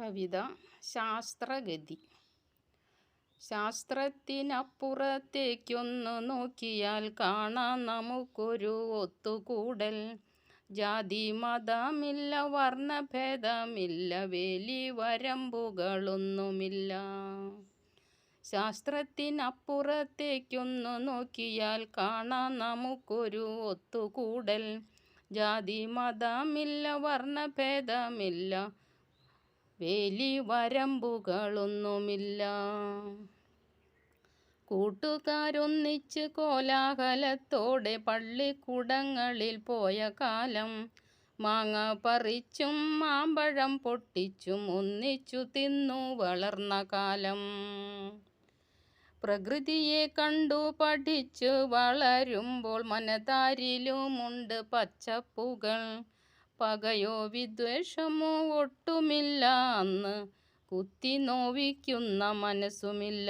കവിത ശാസ്ത്രഗതി. ശാസ്ത്രത്തിനപ്പുറത്തേക്കൊന്നു നോക്കിയാൽ കാണാം നമുക്കൊരു ഒത്തുകൂടൽ. ജാതി മതമില്ല, വർണ്ണഭേദമില്ല, വേലി വരമ്പുകളൊന്നുമില്ല. ശാസ്ത്രത്തിനപ്പുറത്തേക്കൊന്നു നോക്കിയാൽ കാണാം നമുക്കൊരു ഒത്തുകൂടൽ. ജാതി മതമില്ല, വർണ്ണഭേദമില്ല, വേലി വരമ്പുകളൊന്നുമില്ല. കൂട്ടുകാരൊന്നിച്ച് കോലാഹലത്തോടെ പള്ളിക്കൂടങ്ങളിൽ പോയ കാലം. മാങ്ങ പറിച്ചും മാമ്പഴം പൊട്ടിച്ചും ഒന്നിച്ചു തിന്നു വളർന്ന കാലം. പ്രകൃതിയെ കണ്ടു പഠിച്ചു വളരുമ്പോൾ മനതാരിലുമുണ്ട് പച്ചപ്പുകൾ. പകയോ വിദ്വേഷമോ ഒട്ടുമില്ല, അന്ന് കുത്തി നോവിക്കുന്ന മനസ്സുമില്ല.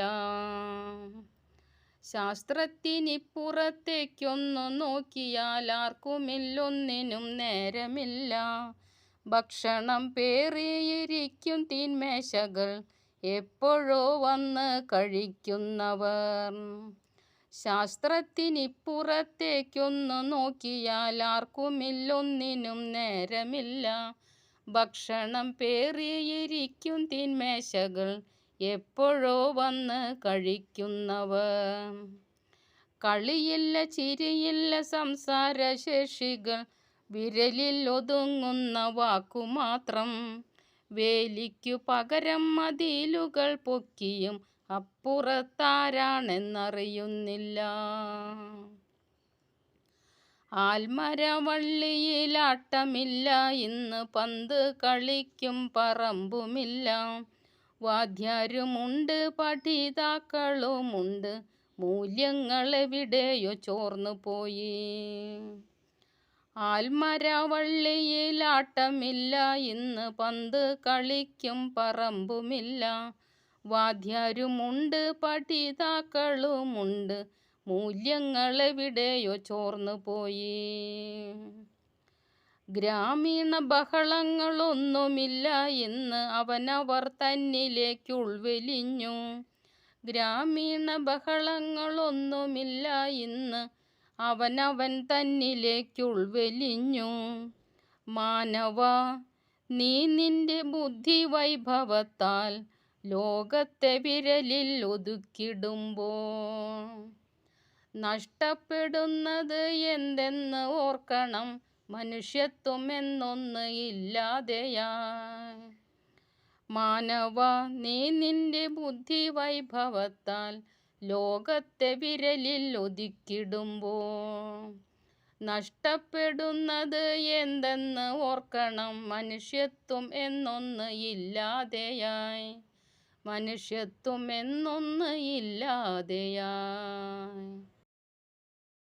ശാസ്ത്രത്തിനിപ്പുറത്തേക്കൊന്നു നോക്കിയാൽ ആർക്കുമില്ലൊന്നിനും നേരമില്ല. ഭക്ഷണം പേറിയിരിക്കും തീന്മേശകൾ, എപ്പോഴോ വന്ന് കഴിക്കുന്നവർ. ശാസ്ത്രത്തിനിപ്പുറത്തേക്കൊന്നു നോക്കിയാൽ ആർക്കുമില്ലൊന്നിനും നേരമില്ല. ഭക്ഷണം പേറിയിരിക്കും തീന്മേശകൾ, എപ്പോഴോ വന്ന് കഴിക്കുന്നവർ. കളിയില്ല, ചിരിയില്ല, സംസാരശേഷികൾ വിരലിൽ ഒതുങ്ങുന്ന വാക്കുമാത്രം. വേലിക്കു പകരം മതിലുകൾ പൊക്കിയും അപ്പുറത്താരാണെന്നറിയുന്നില്ല. ആൽമരവള്ളിയിലാട്ടമില്ല, ഇന്ന് പന്ത് കളിക്കും പറമ്പുമില്ല. വാദ്യാരുമുണ്ട്, പഠിതാക്കളുമുണ്ട്, മൂല്യങ്ങളെവിടെയോ ചോർന്നു പോയി. ആൽമരവള്ളിയിലാട്ടമില്ല, ഇന്ന് പന്ത് കളിക്കും പറമ്പുമില്ല. വാദ്യാരുമുണ്ട്, പഠിതാക്കളുമുണ്ട്, മൂല്യങ്ങളെവിടെയോ ചോർന്നു പോയി. ഗ്രാമീണ ബഹളങ്ങളൊന്നുമില്ല, ഇന്ന് അവനവർ തന്നിലേക്കുൾവലിഞ്ഞു. ഗ്രാമീണ ബഹളങ്ങളൊന്നുമില്ല, ഇന്ന് അവനവൻ തന്നിലേക്കുൾവലിഞ്ഞു. മാനവാ, നീ നിന്റെ ബുദ്ധിവൈഭവത്താൽ ലോകത്തെ വിരലിൽ ഒതുക്കിടുമ്പോൾ നഷ്ടപ്പെടുന്നത് എന്തെന്ന് ഓർക്കണം, മനുഷ്യത്വം എന്നൊന്ന് ഇല്ലാതെയായി. മാനവാ, നീ നിന്റെ ബുദ്ധിവൈഭവത്താൽ ലോകത്തെ വിരലിൽ ഒതുക്കിടുമ്പോൾ നഷ്ടപ്പെടുന്നത് എന്തെന്ന് ഓർക്കണം, മനുഷ്യത്വം എന്നൊന്ന് ഇല്ലാതെയായി. മനുഷ്യത്വം എന്നൊന്ന് ഇല്ലാതെയായി.